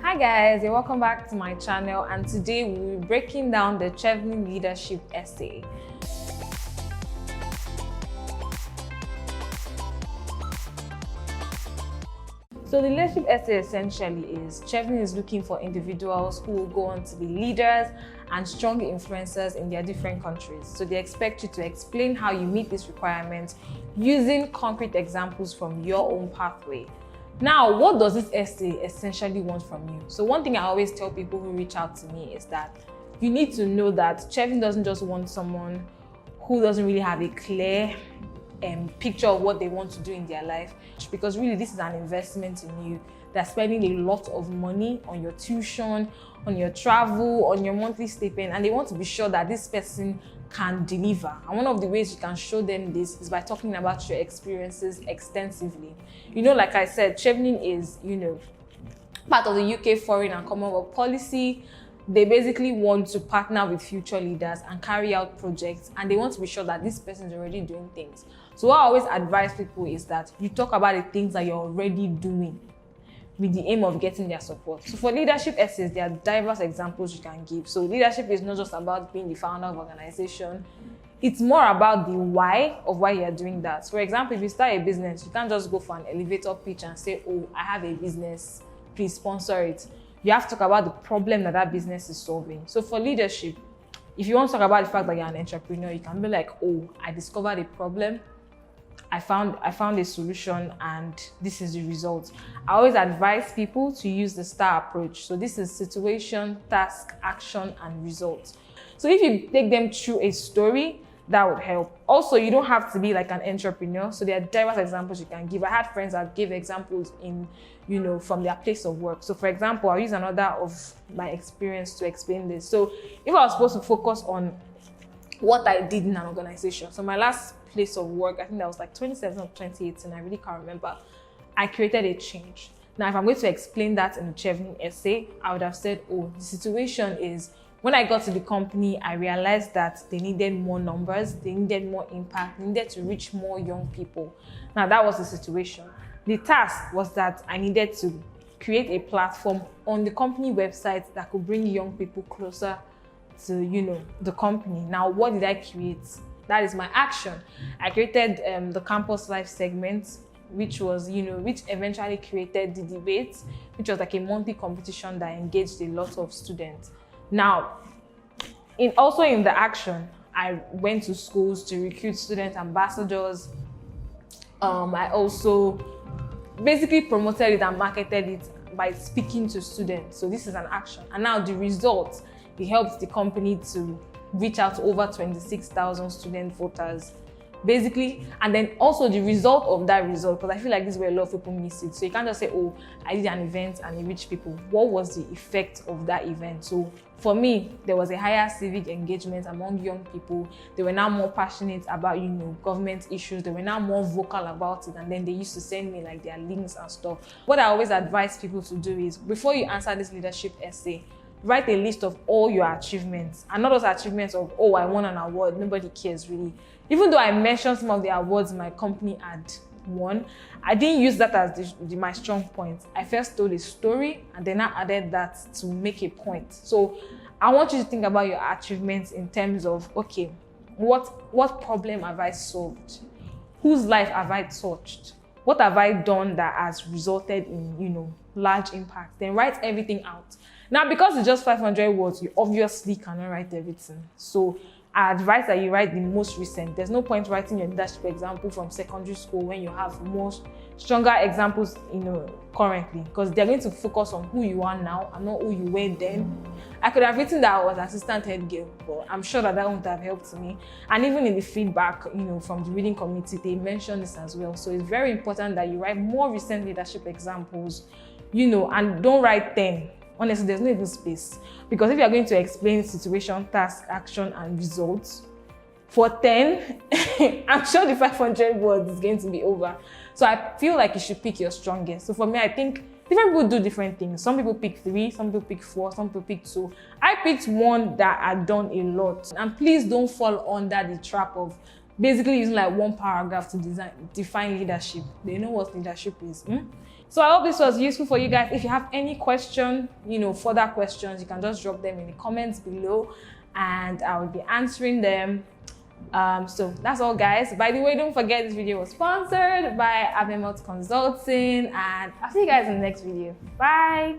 Hi guys, and welcome back to my channel, and today we'll be breaking down the Chevening leadership essay. So the leadership essay essentially is Chevening is looking for individuals who will go on to be leaders and strong influencers in their different countries. So they expect you to explain how you meet these requirements using concrete examples from your own pathway. Now, what does this essay essentially want from you? So one thing I always tell people who reach out to me is that you need to know that Chevening doesn't just want someone who doesn't really have a clear picture of what they want to do in their life, because really this is an investment in you. They're spending a lot of money on your tuition, on your travel, on your monthly stipend, and they want to be sure that this person can deliver. And one of the ways you can show them this is by talking about your experiences extensively. Like I said, Chevening is, part of the UK Foreign and Commonwealth Policy. They basically want to partner with future leaders and carry out projects, and they want to be sure that this person is already doing things. So what I always advise people is that you talk about the things that you're already doing with the aim of getting their support. So for leadership essays, there are diverse examples you can give. So leadership is not just about being the founder of an organization. It's more about the why of why you're doing that. For example, if you start a business, you can't just go for an elevator pitch and say, oh, I have a business, please sponsor it. You have to talk about the problem that business is solving. So for leadership, if you want to talk about the fact that you're an entrepreneur, you can be like, oh, I discovered a problem, I found a solution, and this is the result. I always advise people to use the STAR approach. So this is situation, task, action, and result. So if you take them through a story, that would help. Also, you don't have to be like an entrepreneur. So there are diverse examples you can give. I had friends that gave examples from their place of work. So for example, I'll use another of my experience to explain this. So if I was supposed to focus on what I did in an organization, so my last place of work, I think that was like 2017 or 2018, I really can't remember, I created a change. Now, if I'm going to explain that in the Chevening essay, I would have said, oh, the situation is, when I got to the company, I realized that they needed more numbers, they needed more impact, they needed to reach more young people. Now, that was the situation. The task was that I needed to create a platform on the company website that could bring young people closer to, the company. Now, what did I create? That is my action. I created the Campus Life segment, which was, which eventually created the debate, which was like a monthly competition that engaged a lot of students. Now, in the action, I went to schools to recruit student ambassadors. I also basically promoted it and marketed it by speaking to students. So this is an action. And now the result, it helps the company to reach out to over 26,000 student voters, basically. And then also the result of that result, because I feel like this is where a lot of people miss it. So you can't just say, oh, I did an event and it reached people. What was the effect of that event? So for me, there was a higher civic engagement among young people. They were now more passionate about, government issues. They were now more vocal about it. And then they used to send me like their links and stuff. What I always advise people to do is, before you answer this leadership essay, write a list of all your achievements, and not those achievements of, oh, I won an award. Nobody cares really. Even though I mentioned some of the awards my company had won, I didn't use that as my strong point. I first told a story and then I added that to make a point. So I want you to think about your achievements in terms of, okay, what problem have I solved? Whose life have I touched? What have I done that has resulted in, large impact? Then write everything out. Now, because it's just 500 words, you obviously cannot write everything. So I advise that you write the most recent. There's no point writing your leadership example from secondary school when you have more stronger examples, currently, because they're going to focus on who you are now and not who you were then. I could have written that I was assistant head girl, but I'm sure that wouldn't have helped me. And even in the feedback, from the reading community, they mentioned this as well. So it's very important that you write more recent leadership examples, and don't write 10. Honestly, there's no even space. Because if you're going to explain situation, task, action, and results for 10, I'm sure the 500 words is going to be over. So I feel like you should pick your strongest. So for me, I think different people do different things. Some people pick 3, some people pick 4, some people pick 2. I picked one that I've done a lot. And please don't fall under the trap of basically using like one paragraph to define leadership. They know what leadership is. So I hope this was useful for you guys. If you have any question, further questions, you can just drop them in the comments below and I will be answering them. So that's all, guys. By the way, don't forget this video was sponsored by Abemot Consulting, and I'll see you guys in the next video. Bye.